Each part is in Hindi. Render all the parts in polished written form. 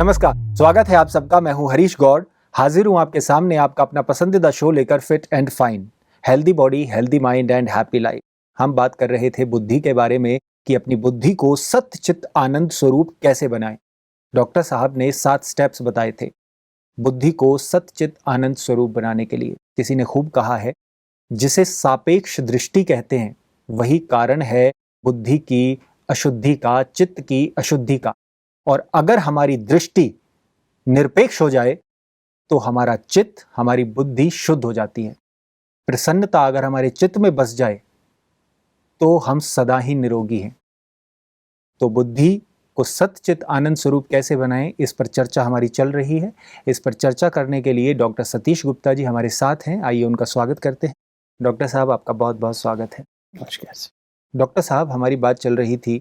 नमस्कार, स्वागत है आप सबका। मैं हूं हरीश गौड़, हाजिर हूं आपके सामने आपका अपना पसंदीदा शो लेकर, fit and fine, healthy body, healthy mind and happy life. हम बात कर रहे थे बुद्धि के बारे में कि अपनी बुद्धि को सत चित आनंद स्वरूप कैसे बनाएं। डॉक्टर साहब ने 7 स्टेप्स बताए थे बुद्धि को सत चित आनंद स्वरूप बनाने के लिए। किसी ने खूब कहा है, जिसे सापेक्ष दृष्टि कहते हैं वही कारण है बुद्धि की अशुद्धि का, चित्त की अशुद्धि का। और अगर हमारी दृष्टि निरपेक्ष हो जाए तो हमारा चित्त, हमारी बुद्धि शुद्ध हो जाती है। प्रसन्नता अगर हमारे चित्त में बस जाए तो हम सदा ही निरोगी हैं। तो बुद्धि को सतचित आनंद स्वरूप कैसे बनाएं, इस पर चर्चा हमारी चल रही है। इस पर चर्चा करने के लिए डॉक्टर सतीश गुप्ता जी हमारे साथ हैं। आइए उनका स्वागत करते हैं। डॉक्टर साहब, आपका बहुत बहुत स्वागत है। नमस्कार। डॉक्टर साहब, हमारी बात चल रही थी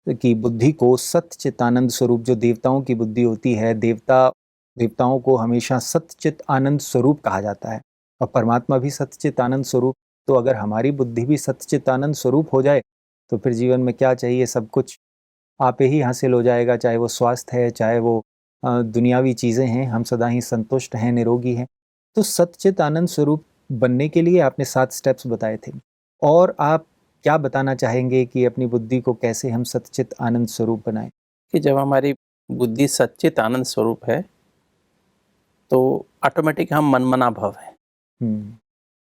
कि बुद्धि को सतचित आनंद स्वरूप, जो देवताओं की बुद्धि होती है, देवताओं को हमेशा सतचित आनंद स्वरूप कहा जाता है और परमात्मा भी सतचित आनंद स्वरूप। तो अगर हमारी बुद्धि भी सतचित आनंद स्वरूप हो जाए तो फिर जीवन में क्या चाहिए, सब कुछ आप ही हासिल हो जाएगा। चाहे वो स्वास्थ्य है, चाहे वो दुनियावी चीज़ें हैं, हम सदा ही संतुष्ट हैं, निरोगी हैं। तो सतचित आनंद स्वरूप बनने के लिए आपने 7 स्टेप्स बताए थे, और आप क्या बताना चाहेंगे कि अपनी बुद्धि को कैसे हम सतचित आनंद स्वरूप बनाएं? कि जब हमारी बुद्धि सच्चित आनंद स्वरूप है तो ऑटोमेटिक हम मनमना भव है।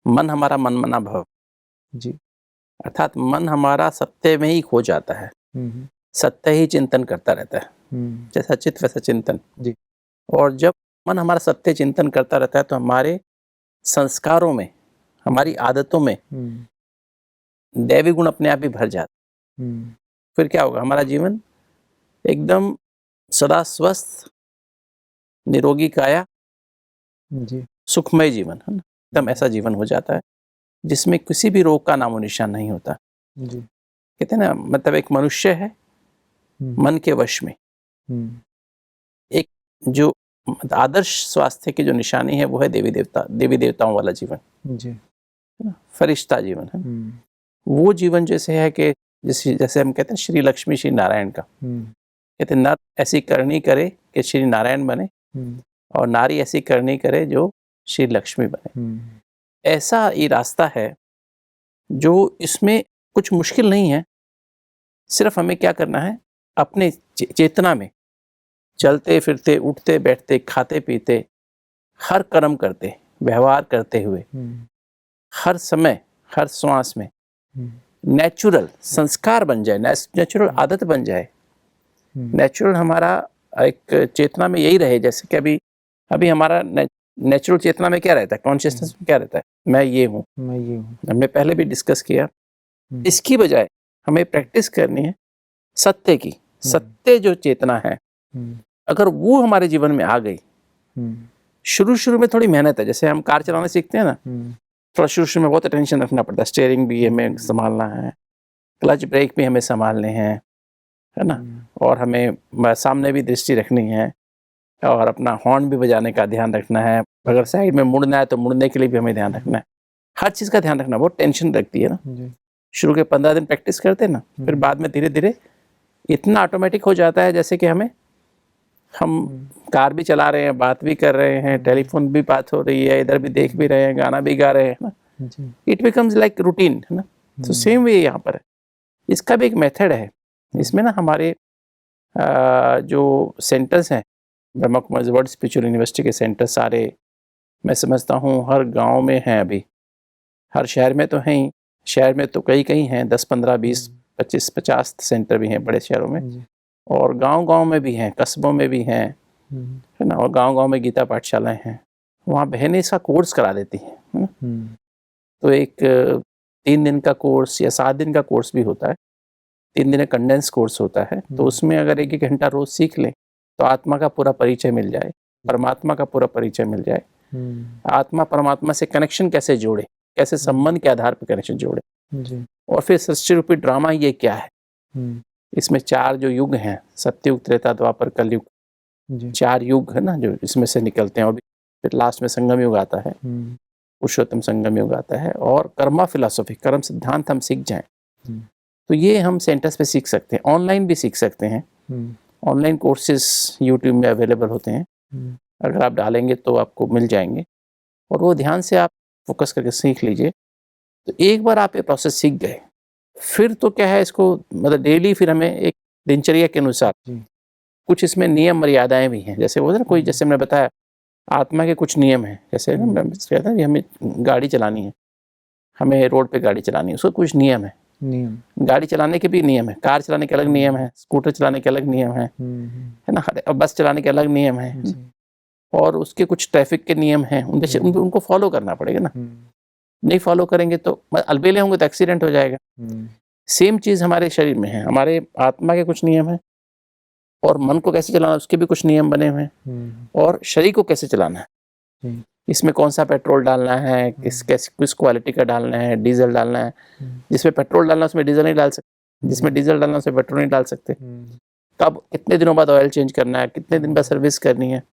मन हमारा मनमना भव जी। अर्थात मन हमारा सत्य में ही खो जाता है, सत्य ही चिंतन करता रहता है, जैसा चित्त वैसा चिंतन जी। और जब मन हमारा सत्य चिंतन करता रहता है तो हमारे संस्कारों में, हमारी आदतों में दैवी गुण अपने आप ही भर जाते। फिर क्या होगा, हमारा जीवन एकदम सदा स्वस्थ, निरोगी काया, जी। सुखमय जीवन है ना, एकदम ऐसा जीवन हो जाता है जिसमें किसी भी रोग का नामो निशान नहीं होता। जी। कहते हैं ना, मतलब एक मनुष्य है मन के वश में। एक जो आदर्श स्वास्थ्य की जो निशानी है वो है देवी देवताओं वाला जीवन, जी। है ना, फरिश्ता जीवन है। वो जीवन जैसे है कि जैसे हम कहते हैं श्री लक्ष्मी श्री नारायण का, कहते हैं नर ऐसी करनी करे कि श्री नारायण बने और नारी ऐसी करनी करे जो श्री लक्ष्मी बने। ऐसा ये रास्ता है जो इसमें कुछ मुश्किल नहीं है। सिर्फ हमें क्या करना है, अपने चेतना में चलते फिरते, उठते बैठते, खाते पीते, हर कर्म करते, व्यवहार करते हुए, हर समय, हर श्वास में नेचुरल संस्कार बन जाए, नेचुरल आदत बन जाए। नेचुरल हमारा एक चेतना में यही रहे। जैसे कि अभी हमारा नेचुरल चेतना में क्या रहता है, कॉन्शियसनेस में क्या रहता है, मैं ये हूँ, हमने पहले भी डिस्कस किया। इसकी बजाय हमें प्रैक्टिस करनी है सत्य की। सत्य जो चेतना है, अगर वो हमारे जीवन में आ गई, शुरू में थोड़ी मेहनत है। जैसे हम कार चलाना सीखते हैं ना, थोड़ा शुरू में बहुत अटेंशन रखना पड़ता है। स्टीयरिंग भी हमें संभालना है, क्लच ब्रेक भी हमें संभालने हैं, है ना, और हमें सामने भी दृष्टि रखनी है और अपना हॉर्न भी बजाने का ध्यान रखना है। अगर साइड में मुड़ना है तो मुड़ने के लिए भी हमें ध्यान रखना है। हर चीज़ का ध्यान रखना बहुत टेंशन रखती है ना। शुरू के 15 दिन प्रैक्टिस करते हैं ना, फिर बाद में धीरे धीरे इतना ऑटोमेटिक हो जाता है जैसे कि हम कार भी चला रहे हैं, बात भी कर रहे हैं, टेलीफोन भी बात हो रही है, इधर भी देख भी रहे हैं, गाना भी गा रहे हैं ना। इट बिकम्स लाइक रूटीन, है ना। तो सेम वे यहाँ पर है। इसका भी एक मेथड है। इसमें ना हमारे जो सेंटर्स हैं, Brahma Kumari world spiritual university के सेंटर सारे, मैं समझता हूँ हर गांव में हैं। अभी हर शहर में तो हैं ही, शहर में तो कई हैं, 10, 15, 20, 25, 50 सेंटर भी हैं बड़े शहरों में, और गांव में भी हैं, कस्बों में भी हैं, है ना। और गांव में गीता पाठशालाएं हैं, वहाँ बहनें इसका कोर्स करा देती हैं, है ना। तो एक 3 दिन का कोर्स या 7 दिन का कोर्स भी होता है। 3 दिन का कंडेंस कोर्स होता है। तो उसमें अगर 1-1 घंटा रोज सीख लें तो आत्मा का पूरा परिचय मिल जाए, परमात्मा का पूरा परिचय मिल जाए। आत्मा परमात्मा से कनेक्शन कैसे जोड़े, कैसे संबंध के आधार पर कनेक्शन जोड़े, और फिर सृष्टि रूपी ड्रामा ये क्या है। इसमें 4 जो युग हैं, सत्ययुग, त्रेता, द्वापर, कलयुग, 4 युग है ना जो इसमें से निकलते हैं। और फिर लास्ट में संगम युग आता है, पुरुषोत्तम संगम युग आता है। और कर्मा फिलॉसफी, कर्म सिद्धांत हम सीख जाएं तो ये हम सेंटर्स पे सीख सकते हैं, ऑनलाइन भी सीख सकते हैं। ऑनलाइन कोर्सेज यूट्यूब में अवेलेबल होते हैं, अगर आप डालेंगे तो आपको मिल जाएंगे, और वो ध्यान से आप फोकस करके सीख लीजिए। तो एक बार आप ये प्रोसेस सीख गए, फिर तो क्या है, इसको मतलब डेली फिर हमें एक दिनचर्या के अनुसार कुछ इसमें नियम मर्यादाएं भी हैं। जैसे वो ना कोई, जैसे मैंने बताया आत्मा के कुछ नियम हैं, जैसे ना मैं कहता हूं कि हमें गाड़ी चलानी है, हमें रोड पे गाड़ी चलानी है, उसका कुछ नियम है। गाड़ी चलाने के भी नियम है, कार चलाने के अलग नियम है, स्कूटर चलाने के अलग नियम है ना, और बस चलाने के अलग नियम है, और उसके कुछ ट्रैफिक के नियम हैं, उनको फॉलो करना पड़ेगा ना। नहीं फॉलो करेंगे तो अलबेले होंगे तो एक्सीडेंट हो जाएगा। सेम चीज हमारे शरीर में है, हमारे आत्मा के कुछ नियम है, और मन को कैसे चलाना उसके भी कुछ नियम बने हुए हैं, और शरीर को कैसे चलाना है, इसमें कौन सा पेट्रोल डालना है, किस क्वालिटी का डालना है, डीजल डालना है, जिसमें पेट्रोल डालना उसमें डीजल नहीं डाल सकते, जिसमें डीजल डालना उसमें पेट्रोल नहीं डाल सकते, कब कितने दिनों बाद ऑयल चेंज करना है, कितने दिन बाद सर्विस करनी है।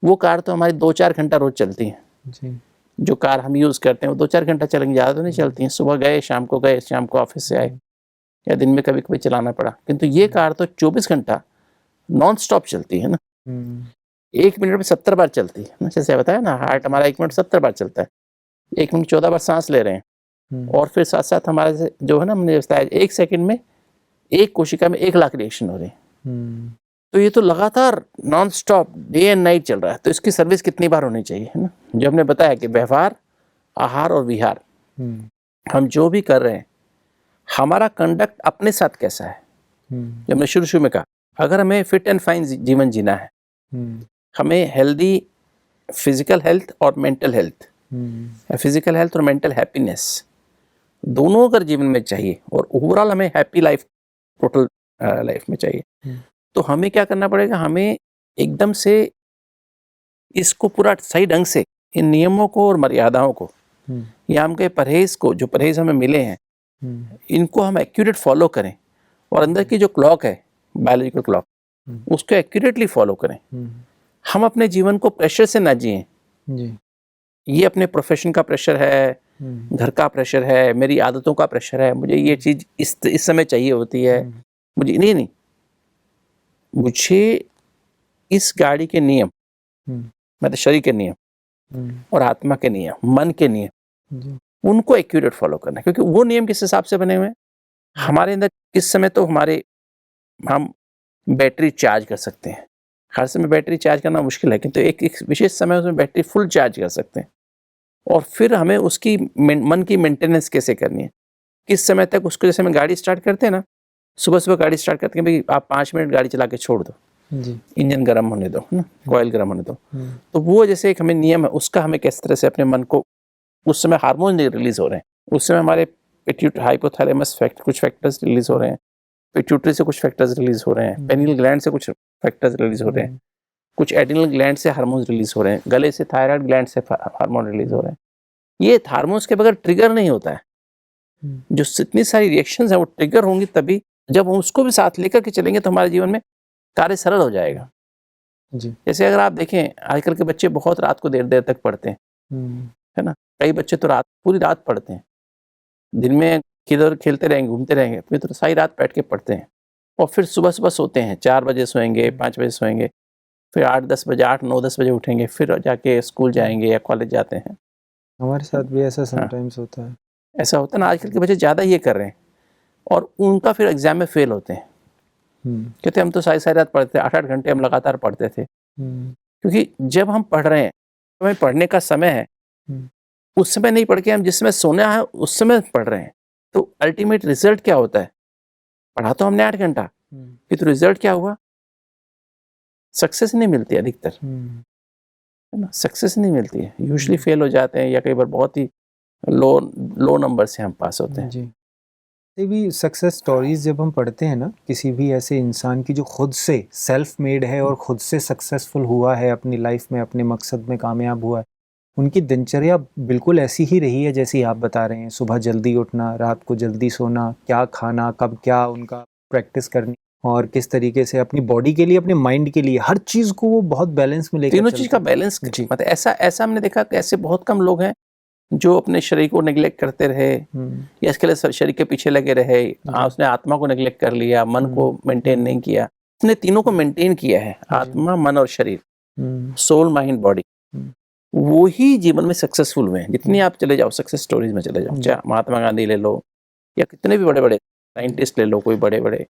वो कार तो हमारी 2-4 घंटा रोज चलती है, जो कार हम यूज करते हैं वो 2-4 घंटा चलेंगे, ज़्यादा तो नहीं चलती हैं। सुबह गए, शाम को ऑफिस से आए, या दिन में कभी कभी चलाना पड़ा। किंतु ये कार तो 24 घंटा नॉन स्टॉप चलती है ना, 1 मिनट में 70 बार चलती है ना। जैसे बताया ना, हार्ट हमारा 1 मिनट 70 बार चलता है, 1 मिनट 14 बार सांस ले रहे हैं, और फिर साथ साथ हमारे से जो है ना, हमने बताया 1 सेकंड में 1 कोशिका में 1 लाख रिएक्शन हो रहे हैं। तो ये तो लगातार non stop day and night चल रहा है, तो इसकी सर्विस कितनी बार होनी चाहिए, है ना। जो हमने बताया कि व्यवहार, आहार और विहार, हम जो भी कर रहे हैं, हमारा कंडक्ट अपने साथ कैसा है। जो हमने शुरू में कहा, अगर हमें फिट एंड फाइन जीवन जीना है, हमें हेल्दी फिजिकल हेल्थ और मेंटल हेल्थ, फिजिकल हेल्थ और मेंटल हैप्पीनेस दोनों अगर जीवन में चाहिए, और ओवरऑल हमें हैप्पी लाइफ टोटल लाइफ में चाहिए, तो हमें क्या करना पड़ेगा, हमें एकदम से इसको पूरा सही ढंग से इन नियमों को और मर्यादाओं को, या हमके परहेज को, जो परहेज हमें मिले हैं, इनको हम एक्यूरेट फॉलो करें, और अंदर की जो क्लॉक है, बायोलॉजिकल क्लॉक, उसको एक्यूरेटली फॉलो करें। हम अपने जीवन को प्रेशर से ना जिएं। ये अपने प्रोफेशन का प्रेशर है, घर का प्रेशर है, मेरी आदतों का प्रेशर है, मुझे ये चीज इस समय चाहिए होती है, मुझे नहीं, मुझे इस गाड़ी के नियम, मतलब शरीर के नियम और आत्मा के नियम, मन के नियम, उनको एक्यूरेट फॉलो करना है। क्योंकि वो नियम किस हिसाब से बने हुए हैं, हमारे अंदर किस समय तो हम बैटरी चार्ज कर सकते हैं। हर समय बैटरी चार्ज करना मुश्किल है, किंतु एक विशेष समय उसमें बैटरी फुल चार्ज कर सकते हैं। और फिर हमें उसकी मन की मेंटेनेंस कैसे करनी है, किस समय तक उसको, जैसे हम गाड़ी स्टार्ट करते हैं ना, सुबह गाड़ी स्टार्ट करते हैं, भाई आप 5 मिनट गाड़ी चला के छोड़ दो, इंजन गर्म होने दो, ना, ऑयल गर्म होने दो। तो वो जैसे एक हमें नियम है, उसका हमें किस तरह से अपने मन को, उस समय हार्मोन रिलीज हो रहे हैं, उस समय हमारे हाइपोथैलेमस कुछ फैक्टर्स रिलीज हो रहे हैं, पिट्यूटरी से कुछ फैक्टर्स रिलीज हो रहे हैं, पेनियल ग्लैंड से कुछ फैक्टर्स रिलीज हो रहे हैं, कुछ एड्रिनल ग्लैंड से हार्मोन रिलीज हो रहे हैं, गले से थायराइड ग्लैंड से हार्मोन रिलीज हो रहे हैं। ये हार्मोन्स के बगैर ट्रिगर नहीं होता है। जो इतनी सारी रिएक्शंस हैं वो ट्रिगर होंगी तभी, जब हम उसको भी साथ लेकर के चलेंगे तो हमारे जीवन में कार्य सरल हो जाएगा। जैसे अगर आप देखें, आजकल के बच्चे बहुत रात को देर तक पढ़ते हैं, है ना। कई बच्चे तो पूरी रात पढ़ते हैं, दिन में किधर खेलते रहेंगे, घूमते रहेंगे, फिर तो सारी रात बैठ के पढ़ते हैं, और फिर सुबह सोते हैं, 4 बजे सोएंगे, 5 बजे सोएंगे, फिर 8-10 बजे 8-9-10 बजे उठेंगे, फिर जाके स्कूल जाएंगे या कॉलेज जाते हैं। हमारे साथ भी ऐसा समटाइम्स होता है। ऐसा होता है ना, आजकल के बच्चे ज़्यादा ये कर रहे हैं, और उनका फिर एग्जाम में फेल होते हैं। कहते हम तो सारी रात पढ़ते थे, 8-8 घंटे हम लगातार पढ़ते थे। क्योंकि जब हम पढ़ रहे हैं, हमें पढ़ने का समय है, उस समय नहीं पढ़ के हम जिस समय सोना है उस समय पढ़ रहे हैं, तो अल्टीमेट रिजल्ट क्या होता है, पढ़ा तो हमने 8 घंटा, फिर तो रिजल्ट क्या हुआ, सक्सेस नहीं मिलती अधिकतर, है ना, सक्सेस नहीं मिलती है, यूजुअली फेल हो जाते हैं, या कई बार बहुत ही लो नंबर से हम पास होते हैं। जी, भी सक्सेस स्टोरीज जब हम पढ़ते हैं ना, किसी भी ऐसे इंसान की जो खुद से सेल्फ मेड है और खुद से सक्सेसफुल हुआ है अपनी लाइफ में, अपने मकसद में कामयाब हुआ है, उनकी दिनचर्या बिल्कुल ऐसी ही रही है जैसी आप बता रहे हैं। सुबह जल्दी उठना, रात को जल्दी सोना, क्या खाना, कब क्या उनका प्रैक्टिस करनी, और किस तरीके से अपनी बॉडी के लिए, अपने माइंड के लिए, हर चीज़ को वो बहुत बैलेंस में लेकर, तीनों चीज़ का बैलेंस। मतलब ऐसा हमने देखा कि ऐसे बहुत कम लोग हैं जो अपने शरीर को नेग्लेक्ट करते रहे, या इसके लिए शरीर के पीछे लगे रहे, उसने आत्मा को नेग्लेक्ट कर लिया, मन को मेंटेन नहीं किया, इसने तीनों को मेंटेन किया है, आत्मा, मन और शरीर, सोल, माइंड, बॉडी, वो ही जीवन में सक्सेसफुल हुए हैं। जितनी आप चले जाओ सक्सेस स्टोरीज में चले जाओ, चाहे महात्मा गांधी ले लो या कितने भी बड़े बड़े साइंटिस्ट ले लो, कोई बड़े बड़े,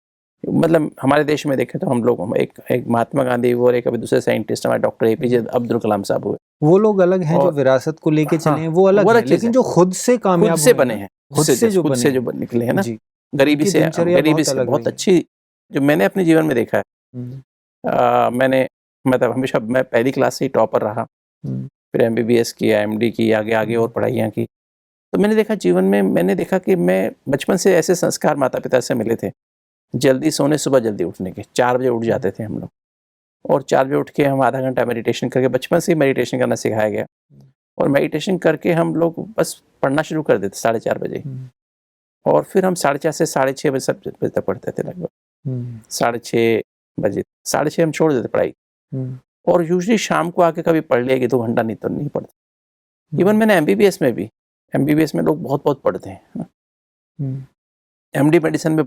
मतलब हमारे देश में देखें तो हम लोग एक महात्मा गांधी हुए और एक अभी दूसरे साइंटिस्ट हमारे डॉक्टर एपीजे अब्दुल कलाम साहब हुए। वो लोग अलग हैं जो विरासत को लेके चले हैं, वो अलग हैं, लेकिन जो खुद से कामयाब से बने हैं, खुद से जो निकले हैं ना, गरीबी से बहुत अच्छी, जो मैंने अपने जीवन में देखा है। मैंने मतलब हमेशा मैं पहली क्लास से ही टॉपर रहा, फिर एमबीबीएस किया, एमडी की, आगे आगे और पढ़ाइयाँ की। तो मैंने देखा जीवन में, मैंने देखा कि मैं बचपन से ऐसे संस्कार माता पिता से मिले थे, जल्दी सोने, सुबह जल्दी उठने के, 4 बजे उठ जाते थे हम लोग, और 4 बजे उठ के हम आधा घंटा मेडिटेशन करके, बचपन से ही मेडिटेशन करना सिखाया गया, और मेडिटेशन करके हम लोग बस पढ़ना शुरू कर देते 4:30 बजे, और फिर हम 4:30 से 6:30 बजे तक पढ़ते थे लगभग, 6:30 बजे, 6:30 हम छोड़ देते पढ़ाई, और यूजली शाम को आके कभी पढ़ लिया कि 2 घंटा, नहीं तो नहीं पढ़ते। इवन मैंने एमबीबीएस में भी, एमबीबीएस में लोग बहुत बहुत पढ़ते हैं, एमडी मेडिसिन में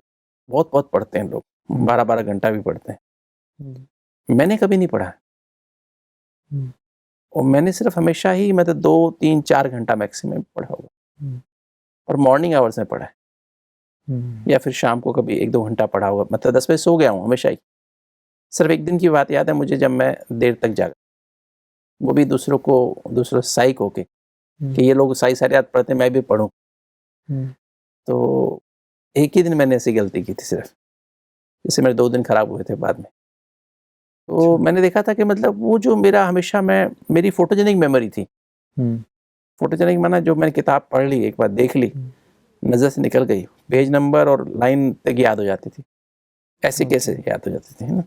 बहुत बहुत पढ़ते हैं लोग, 12-12 घंटा भी पढ़ते हैं। मैंने कभी नहीं पढ़ा, और मैंने सिर्फ हमेशा ही मतलब 2-3-4 घंटा मैक्सिमम पढ़ा होगा, और मॉर्निंग आवर्स में पढ़ा है, या फिर शाम को कभी 1-2 घंटा पढ़ा होगा, मतलब 10 बजे सो गया हूँ हमेशा ही। सिर्फ एक दिन की बात याद है मुझे, जब मैं देर तक जागा, वो भी दूसरों साइक होके कि ये लोग सारी रात पढ़ते, मैं भी पढ़ूं। तो एक ही दिन मैंने ऐसी गलती की थी सिर्फ, जिससे मेरे 2 दिन खराब हुए थे बाद में। तो मैंने देखा था कि मतलब वो जो मेरा हमेशा मेरी फोटोजेनिक मेमोरी थी, फोटोजेनिक माना जो मैंने किताब पढ़ ली, एक बार देख ली, नज़र से निकल गई, पेज नंबर और लाइन तक याद हो जाती थी, ऐसे कैसे याद हो जाती थी, है ना।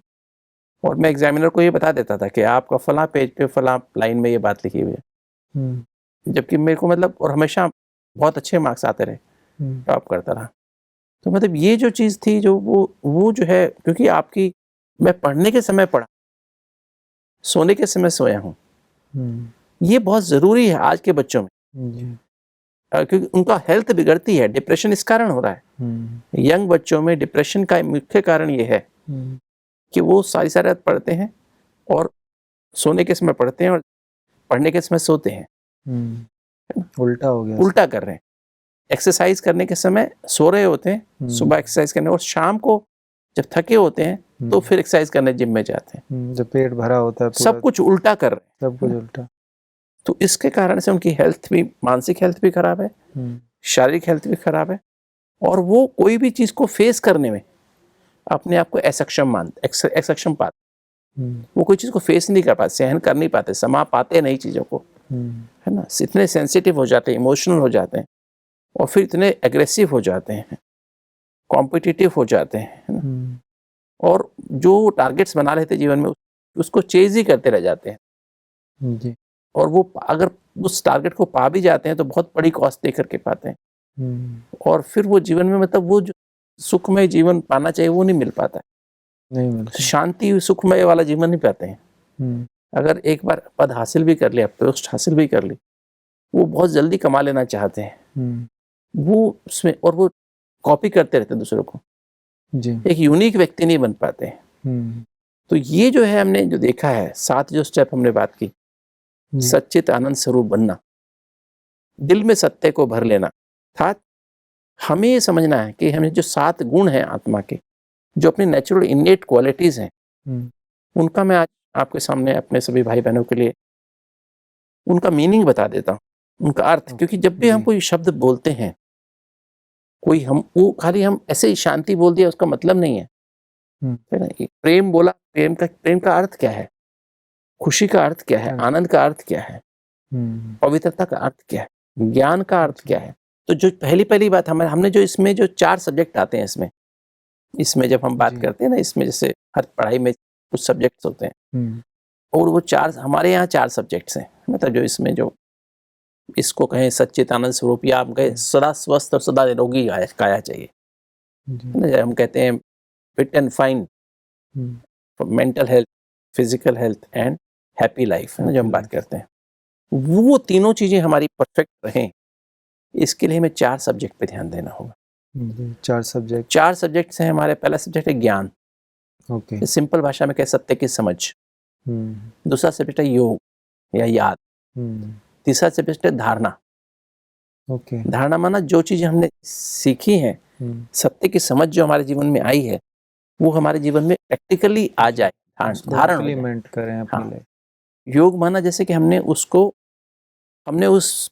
और मैं एग्जामिनर को ये बता देता था कि आपका फलां पेज पे फलां लाइन में ये बात लिखी हुई है, जबकि मेरे को मतलब, और हमेशा बहुत अच्छे मार्क्स आते रहे, टॉप करता रहा। तो मतलब ये जो चीज़ थी, जो वो जो है, क्योंकि आपकी, मैं पढ़ने के समय पढ़ा, सोने के समय सोया हूँ, ये बहुत ज़रूरी है आज के बच्चों में, क्योंकि उनका हेल्थ बिगड़ती है, डिप्रेशन इस कारण हो रहा है। यंग बच्चों में डिप्रेशन का मुख्य कारण ये है कि वो सारी रात पढ़ते हैं, और सोने के समय पढ़ते हैं, और पढ़ने के समय सोते हैं, उल्टा हो गया, उल्टा कर रहे हैं। एक्सरसाइज करने के समय सो रहे होते हैं, सुबह एक्सरसाइज करने, और शाम को जब थके होते हैं तो फिर एक्सरसाइज करने जिम में जाते हैं, जब पेट भरा होता है, सब कुछ उल्टा कर रहे हैं, सब कुछ उल्टा। तो इसके कारण से उनकी हेल्थ भी, मानसिक हेल्थ भी खराब है, शारीरिक हेल्थ भी खराब है, और वो कोई भी चीज़ को फेस करने में अपने आप को असक्षम पाते, वो कोई चीज़ को फेस नहीं कर पाते, सहन कर नहीं पाते, समा पाते नहीं चीज़ों को, है ना। इतने सेंसिटिव हो जाते हैं, इमोशनल हो जाते हैं, और फिर इतने एग्रेसिव हो जाते हैं, कॉम्पिटिटिव हो जाते हैं, है ना। और जो टारगेट्स बना लेते जीवन में, उसको चेज ही करते रह जाते हैं जी। और वो अगर उस टारगेट को पा भी जाते हैं तो बहुत बड़ी कॉस्ट दे करके पाते हैं, और फिर वो जीवन में मतलब वो जो सुखमय जीवन पाना चाहिए वो नहीं मिल पाता है, नहीं मिलता, शांति सुखमय वाला जीवन नहीं पाते हैं। अगर एक बार पद हासिल भी कर लिया, पोस्ट हासिल भी कर ली, वो बहुत जल्दी कमा लेना चाहते हैं, वो उसमें, और वो कॉपी करते रहते हैं दूसरों को जी। एक यूनिक व्यक्ति नहीं बन पाते हैं। तो ये जो है हमने जो देखा है, 7 जो स्टेप हमने बात की, सच्चित आनंद स्वरूप बनना, दिल में सत्य को भर लेना, था हमें ये समझना है कि हमें जो 7 गुण हैं आत्मा के, जो अपनी नेचुरल इनेट क्वालिटीज हैं, उनका मैं आज आपके सामने अपने सभी भाई बहनों के लिए उनका मीनिंग बता देता हूँ, उनका अर्थ। क्योंकि जब भी हम कोई शब्द बोलते हैं, कोई हम वो खाली हम ऐसे ही शांति बोल दिया उसका मतलब नहीं है, है ना। प्रेम बोला, प्रेम का अर्थ क्या है, खुशी का अर्थ क्या है, आनंद का अर्थ क्या है, पवित्रता का अर्थ क्या है, ज्ञान का अर्थ क्या है। तो जो पहली बात हमने जो इसमें जो 4 सब्जेक्ट आते हैं इसमें जब हम बात करते हैं ना, इसमें जैसे हर पढ़ाई में कुछ सब्जेक्ट्स होते हैं, और वो 4 हमारे यहाँ 4 सब्जेक्ट्स हैं, मतलब जो इसमें जो इसको कहें सच्चिदानंद स्वरूप, या हम कहें सदा स्वस्थ और सदा निरोगी काया चाहिए, हम कहते हैं fit and fine, mental health, physical health and happy life, है ना, जो हम बात करते हैं, वो तीनों चीजें हमारी परफेक्ट रहें, इसके लिए हमें 4 सब्जेक्ट पे ध्यान देना होगा। 4 सब्जेक्ट्स हैं हमारे। पहला सब्जेक्ट है ज्ञान, ओके। सिंपल भाषा में कह सत्य की समझ। दूसरा सब्जेक्ट है योग या याद। तीसरा सब्जेक्ट है धारणा। ओके। धारणा माना जो चीजें हमने सीखी हैं, सत्य की समझ जो हमारे जीवन में आई है, वो हमारे जीवन में प्रैक्टिकली आ जाए, धारण हो जाए। इम्प्लीमेंट करें अपनी हाँ। लाइफ। योग माना जैसे कि हमने उस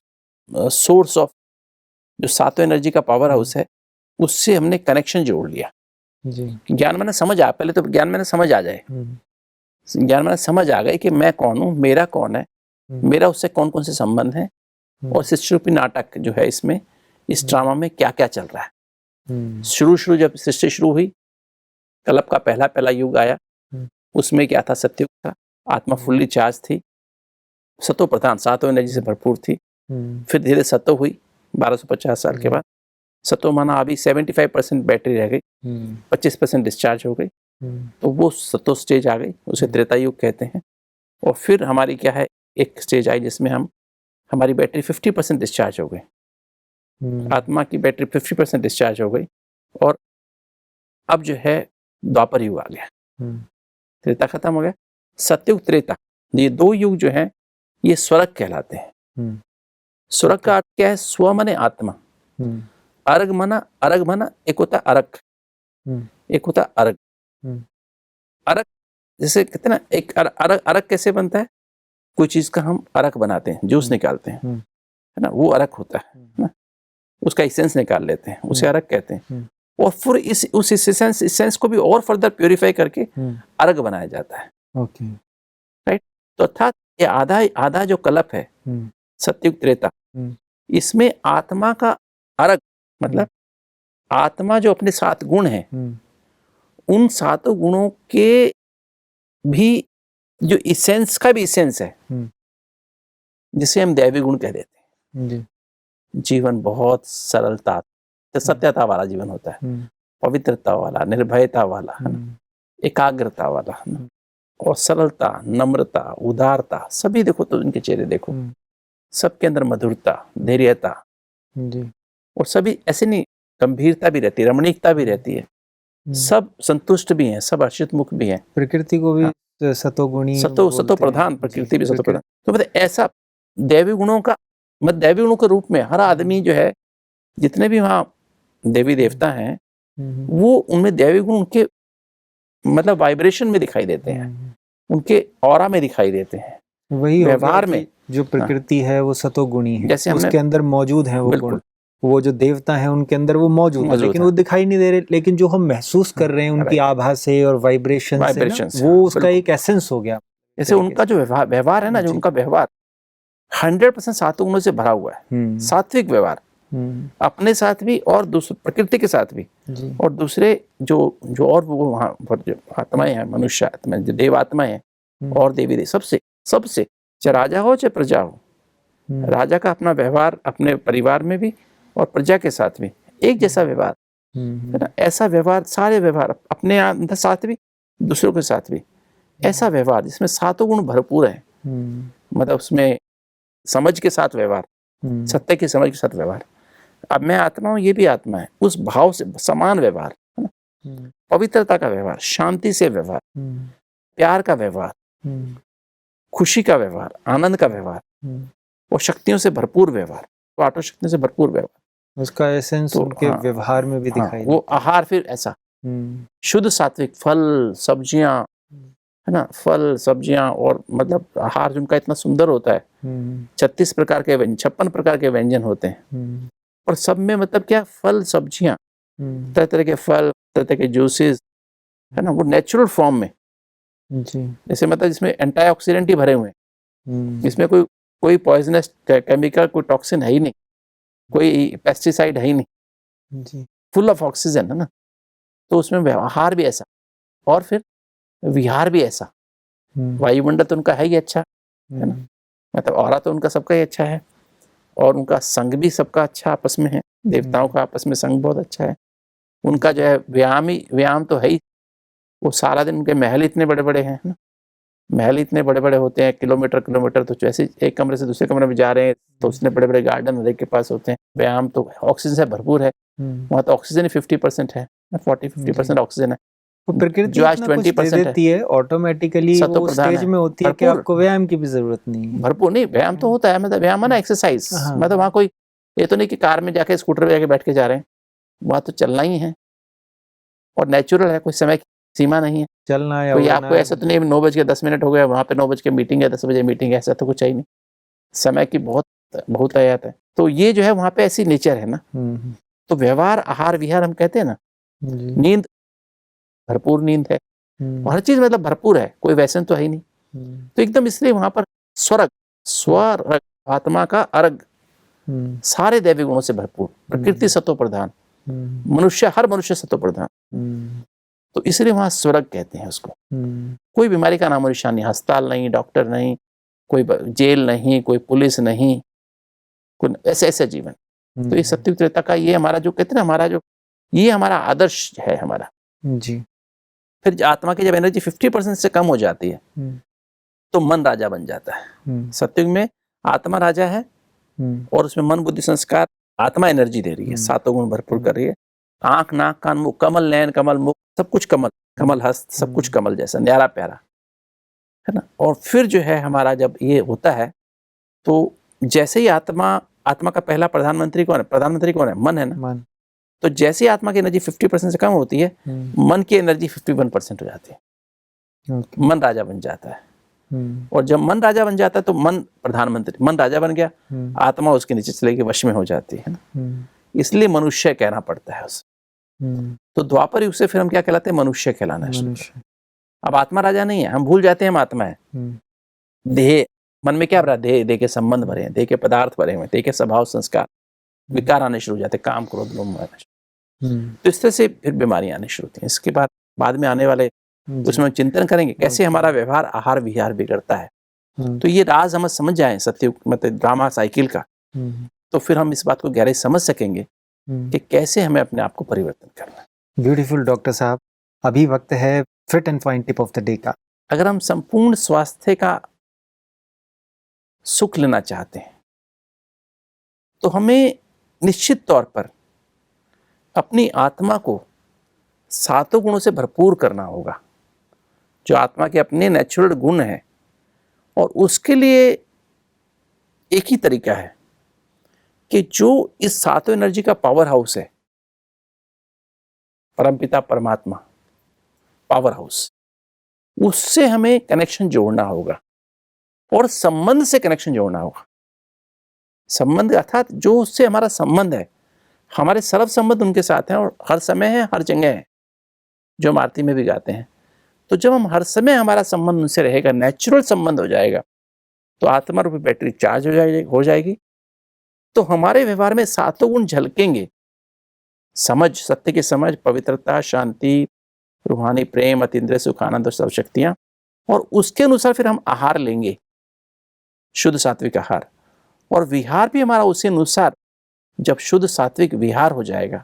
सोर्स ऑफ जो सातों एनर्जी का पावर हाउस है, उससे हमने कनेक्शन जोड़ लिया। जी। ज्ञान माना समझ आ, पहले तो ज्ञान माना समझ आ जाए। ज्ञान माना समझ आ गए कि मैं कौन हूँ, मेरा कौन है, मेरा उससे कौन कौन से संबंध हैं, और सृष्टि रूपी नाटक जो है इसमें, इस ड्रामा में क्या क्या चल रहा है। शुरू जब सृष्टि शुरू हुई, कल्प का पहला युग आया, उसमें क्या था? सत्युग था। आत्मा फुल्ली चार्ज थी, सतो प्रधान, सातों एनर्जी से भरपूर थी। फिर धीरे सतो हुई 1250 साल के बाद। सतो माना अभी 75% बैटरी रह गई, 25% डिस्चार्ज हो गई, तो वो सतो स्टेज आ गई, उसे त्रेता युग कहते हैं। और फिर हमारी क्या है, एक स्टेज आई जिसमें हमारी बैटरी 50% डिस्चार्ज हो गई, आत्मा की बैटरी 50% डिस्चार्ज हो गई, और अब जो है द्वापर युग आ गया। त्रेता खत्म हो गया, सतयुग त्रेता, ये दो युग जो हैं ये स्वर्ग कहलाते हैं। स्वर्ग का अर्थ क्या है? स्व माने आत्मा, अर्घ माना एक होता अर्घ, एक होता अर्घ। अर्घ जैसे कहते हैं ना, एक अर्घ कैसे बनता है? कोई चीज का हम अर्घ बनाते हैं, जूस निकालते हैं, है ना, वो अर्घ होता है ना, उसका एसेंस निकाल लेते हैं, उसे अर्घ कहते हैं। और फिर उस एसेंस को भी और फर्दर प्योरीफाई करके अर्घ बनाया जाता है। ओके। राइट। तो अर्थात ये आधा जो कल्प है, सतयुग त्रेता, इसमें आत्मा का अर्घ, मतलब आत्मा जो अपने 7 गुण हैं, उन 7 गुणों के भी जो इसेंस का भी इसेंस है, जिसे हम दैवी गुण कह देते हैं। जीवन बहुत सरलता, सत्यता वाला जीवन होता है, पवित्रता वाला, निर्भयता वाला, है ना, एकाग्रता वाला, है ना, और सरलता, नम्रता, उदारता, सभी देखो तो इनके चेहरे देखो, सबके अंदर मधुरता, धैर्यता, और सभी ऐसे नहीं, गंभीरता भी रहती है, रमणीकता भी रहती है, सब संतुष्ट भी हैं, सब हर्षित मुख भी हैं। प्रकृति को भी सतोगुणी, सतो प्रधान, प्रकृति भी सतो प्रधान। तो मतलब ऐसा दैवी गुणों का, मतलब दैवी गुणों के रूप में हर आदमी जो है, जितने भी वहाँ देवी देवता हैं, वो उनमें दैवी गुण उनके मतलब वाइब्रेशन में दिखाई देते हैं, उनके ऑरा में दिखाई देते हैं, वही व्यवहार में। जो प्रकृति है वो सतोगुणी है, जैसे उसके अंदर मौजूद है वो गुण। वो जो देवता है उनके अंदर वो मौजूद है, लेकिन वो दिखाई नहीं दे रहे, लेकिन जो हम महसूस कर रहे हैं उनकी आभा से और वाइब्रेशन से, वो उसका एक एसेंस हो गया। जैसे उनका जो व्यवहार है ना, जो उनका व्यवहार 100% 7 गुणों से भरा हुआ है। सात्विक व्यवहार अपने साथ भी और दूसरे प्रकृति के साथ भी, और दूसरे जो और वो वहाँ पर जो आत्माएं हैं, मनुष्य आत्माएं, जो देव आत्माएं हैं और देवी देव, सबसे चाहे राजा हो चाहे प्रजा हो, राजा का अपना व्यवहार अपने परिवार में भी और प्रजा के साथ भी एक जैसा व्यवहार, है ना, ऐसा व्यवहार, सारे व्यवहार अपने अंदर साथ भी, दूसरों के साथ भी ऐसा व्यवहार जिसमें 7 गुण भरपूर है। मतलब उसमें समझ के साथ व्यवहार, सत्य की समझ के साथ व्यवहार, अब मैं आत्मा हूँ, ये भी आत्मा है, उस भाव से समान व्यवहार, है ना, पवित्रता का व्यवहार, शांति से व्यवहार, प्यार का व्यवहार, खुशी का व्यवहार, आनंद का व्यवहार, और शक्तियों से भरपूर व्यवहार, तो आठों शक्तियों से भरपूर व्यवहार, उसका एसेंस तो उनके व्यवहार में भी दिखाई वो आहार फिर ऐसा शुद्ध सात्विक, फल सब्जियां, है ना, फल सब्जियां, और मतलब आहार जिनका इतना सुंदर होता है, 36 प्रकार के 56 प्रकार के व्यंजन होते हैं, और सब में मतलब क्या, फल सब्जियां, तरह तरह के फल, तरह तरह के जूसेस, है ना, वो नेचुरल फॉर्म में, जैसे मतलब जिसमें एंटीऑक्सीडेंट ही भरे हुए हैं, इसमें कोई पॉइजनस केमिकल, कोई टॉक्सिन है ही नहीं, कोई पेस्टिसाइड है ही नहीं, फुल ऑफ ऑक्सीजन, है ना, तो उसमें व्यवहार भी ऐसा, और फिर विहार भी ऐसा, वायुमंडल तो उनका है ही अच्छा, है ना, मतलब ऑरा तो उनका सबका ही अच्छा है, और उनका संग भी सबका अच्छा आपस में है, देवताओं का आपस में संग बहुत अच्छा है, उनका जो है व्यायाम तो है ही, वो सारा दिन, उनके महल इतने बड़े बड़े हैं ना, महल इतने बड़े बड़े होते हैं, किलोमीटर, तो जैसे एक कमरे से दूसरे कमरे में जा रहे हैं तो उसने बड़े बड़े गार्डन हर एक के पास होते हैं, व्यायाम तो ऑक्सीजन से भरपूर है, वहाँ तो ऑक्सीजन ही 50% है, 40-50% ऑक्सीजन है, तो प्रकृति जो आज इतना कुछ दे 20% है, देती है ऑटोमेटिकली, वो सत्वप्रधान स्टेज है, में होती है कि भरपूर। आपको व्यायाम की भी जरूरत नहीं है। भरपूर नहीं, व्यायाम तो होता है, मतलब व्यायाम है ना, एक्सरसाइज। हाँ। मतलब वहाँ कोई ये तो नहीं कि कार में जाके स्कूटर पे जाके बैठ के जा रहे हैं, वहाँ तो चलना ही है और नेचुरल है, कोई समय की सीमा नहीं है। चलना या कोई उड़ना आपको ऐसा तो नहीं 9:10 हो गया, वहाँ पे 9 मीटिंग है, 10 बजे मीटिंग है, ऐसा तो कुछ है ही नहीं। समय की बहुत बहुत हयात है। तो ये जो है वहाँ पे ऐसी नेचर है ना। तो व्यवहार, आहार विहार हम कहते हैं ना, जी। नींद, भरपूर नींद है और हर चीज मतलब भरपूर है, कोई व्यसन तो है ही नहीं। तो एकदम इसलिए वहां पर स्वरग, आत्मा का अर्घ, सारे दैवी गुणों से भरपूर, प्रकृति सत्व प्रधान, मनुष्य, हर मनुष्य सत्व प्रधान। तो इसलिए वहां स्वर्ग कहते हैं उसको। कोई बीमारी का नामो निशान नहीं, अस्पताल नहीं, डॉक्टर नहीं, कोई जेल नहीं, कोई पुलिस नहीं, कोई ऐसे ऐसा जीवन। तो ये सत्युग त्रेता का ये हमारा जो कहते हैं ना, हमारा जो ये हमारा आदर्श है हमारा जी। फिर आत्मा की जब एनर्जी 50% से कम हो जाती है तो मन राजा बन जाता है। सत्युग में आत्मा राजा है और उसमें मन बुद्धि संस्कार, आत्मा एनर्जी दे रही है, सातों गुण भरपूर कर रही है। आंख, नाक, कान, मुख, कमल नयन, कमल मुख, सब कुछ कमल, कमल हस्त, सब कुछ कमल जैसा न्यारा प्यारा है ना। और फिर जो है हमारा जब ये होता है तो जैसे ही आत्मा का पहला प्रधानमंत्री कौन है? प्रधानमंत्री कौन है? मन है ना। मन। तो जैसे ही आत्मा की एनर्जी 50% से कम होती है, मन की एनर्जी 51% हो जाती है। मन राजा बन जाता है। और जब मन राजा बन जाता है तो मन प्रधानमंत्री, मन राजा बन गया, आत्मा उसके नीचे चले के वश में हो जाती है ना। इसलिए मनुष्य कहना पड़ता है उसे। तो द्वापर युग से फिर हम क्या कहलाते हैं? मनुष्य कहलाना शुरू। अब आत्मा राजा नहीं है, हम भूल जाते हैं हम आत्मा है। देह, मन में क्या भरा? देह के संबंध भरे हैं, देह के पदार्थ भरे हुए, देह के स्वभाव संस्कार, विकार आने शुरू हो जाते, काम क्रोध लोभ मोह। तो इस तरह से फिर बीमारियां आने शुरू होती हैं। इसके बाद में आने वाले उसमें हम चिंतन करेंगे कैसे हमारा व्यवहार, आहार विहार बिगड़ता है। तो ये राज हम समझ जाएं सत्युग मतलब ड्रामा साइकिल का, तो फिर हम इस बात को गहराई समझ सकेंगे कि कैसे हमें अपने आप को परिवर्तन करना है। ब्यूटीफुल डॉक्टर साहब, अभी वक्त है fit and fine tip of the day का। अगर हम संपूर्ण स्वास्थ्य का सुख लेना चाहते हैं तो हमें निश्चित तौर पर अपनी आत्मा को सातों गुणों से भरपूर करना होगा, जो आत्मा के अपने नेचुरल गुण हैं। और उसके लिए एक ही तरीका है कि जो इस सातों एनर्जी का पावर हाउस है, परमपिता परमात्मा पावर हाउस, उससे हमें कनेक्शन जोड़ना होगा और संबंध से कनेक्शन जोड़ना होगा। संबंध अर्थात जो उससे हमारा संबंध है, हमारे सर्व संबंध उनके साथ हैं और हर समय है, हर जगह है, जो हम आरती में भी गाते हैं। तो जब हम हर समय हमारा संबंध उनसे रहेगा, नेचुरल संबंध हो जाएगा, तो आत्मा रूपी बैटरी चार्ज हो जाएगी। तो हमारे व्यवहार में सातों गुण झलकेंगे। समझ, सत्य की समझ, पवित्रता, शांति, रूहानी प्रेम, अतीन्द्रिय सुख, आनंद और सब शक्तियां। और उसके अनुसार फिर हम आहार लेंगे, शुद्ध सात्विक आहार। और विहार भी हमारा उसी अनुसार, जब शुद्ध सात्विक विहार हो जाएगा,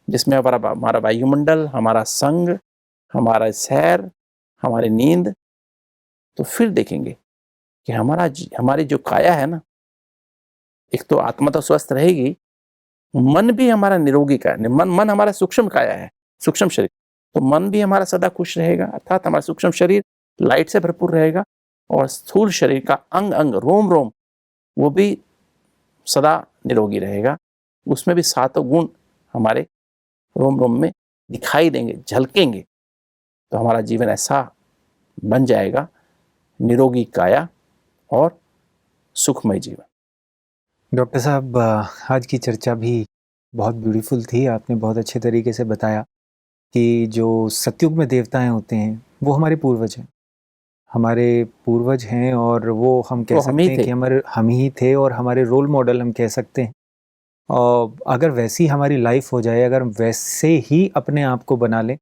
जिसमें हमारा वायुमंडल, हमारा संग, हमारा सैर, हमारी नींद, तो फिर देखेंगे कि हमारी जो काया है ना, एक तो आत्मा तो स्वस्थ रहेगी, मन भी हमारा निरोगी का है। मन हमारा सूक्ष्म काया है, सूक्ष्म शरीर, तो मन भी हमारा सदा खुश रहेगा, अर्थात हमारा सूक्ष्म शरीर लाइट से भरपूर रहेगा। और स्थूल शरीर का अंग अंग, रोम रोम, वो भी सदा निरोगी रहेगा। उसमें भी सातों गुण हमारे रोम रोम में दिखाई देंगे, झलकेंगे। तो हमारा जीवन ऐसा बन जाएगा, निरोगी काया और सुखमय जीवन। डॉक्टर साहब, आज की चर्चा भी बहुत ब्यूटीफुल थी। आपने बहुत अच्छे तरीके से बताया कि जो सतयुग में देवताएं होते हैं वो हमारे पूर्वज हैं, हमारे पूर्वज हैं, और वो हम कह सकते हैं कि हम ही थे और हमारे रोल मॉडल हम कह सकते हैं। और अगर वैसी हमारी लाइफ हो जाए, अगर हम वैसे ही अपने आप को बना लें,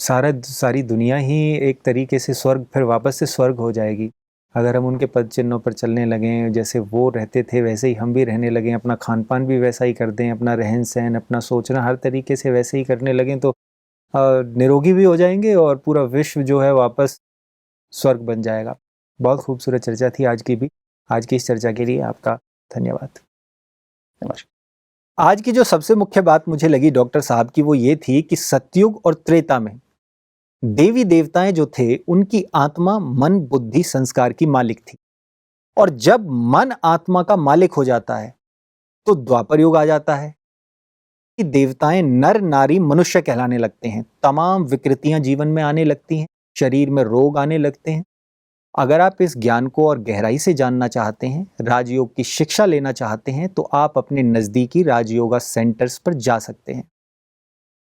सारी दुनिया ही एक तरीके से स्वर्ग, फिर वापस से स्वर्ग हो जाएगी। अगर हम उनके पद चिन्हों पर चलने लगें, जैसे वो रहते थे वैसे ही हम भी रहने लगें, अपना खान पान भी वैसा ही कर दें, अपना रहन सहन, अपना सोचना हर तरीके से वैसे ही करने लगें, तो निरोगी भी हो जाएंगे और पूरा विश्व जो है वापस स्वर्ग बन जाएगा। बहुत खूबसूरत चर्चा थी आज की भी। आज की इस चर्चा के लिए आपका धन्यवाद। नमस्कार। आज की जो सबसे मुख्य बात मुझे लगी डॉक्टर साहब की वो ये थी कि सतयुग और त्रेता में देवी देवताएं जो थे उनकी आत्मा मन बुद्धि संस्कार की मालिक थी, और जब मन आत्मा का मालिक हो जाता है तो द्वापर युग आ जाता है कि देवताएं नर नारी मनुष्य कहलाने लगते हैं, तमाम विकृतियां जीवन में आने लगती हैं, शरीर में रोग आने लगते हैं। अगर आप इस ज्ञान को और गहराई से जानना चाहते हैं, राजयोग की शिक्षा लेना चाहते हैं, तो आप अपने नजदीकी राजयोगा सेंटर्स पर जा सकते हैं।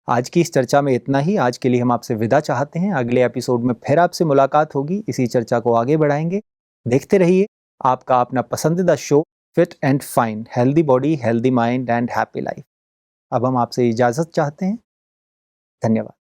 आज की इस चर्चा में इतना ही। आज के लिए हम आपसे विदा चाहते हैं। अगले एपिसोड में फिर आपसे मुलाकात होगी, इसी चर्चा को आगे बढ़ाएंगे। देखते रहिए आपका अपना पसंदीदा show fit and fine, healthy body healthy mind and happy life. अब हम आपसे इजाजत चाहते हैं। धन्यवाद।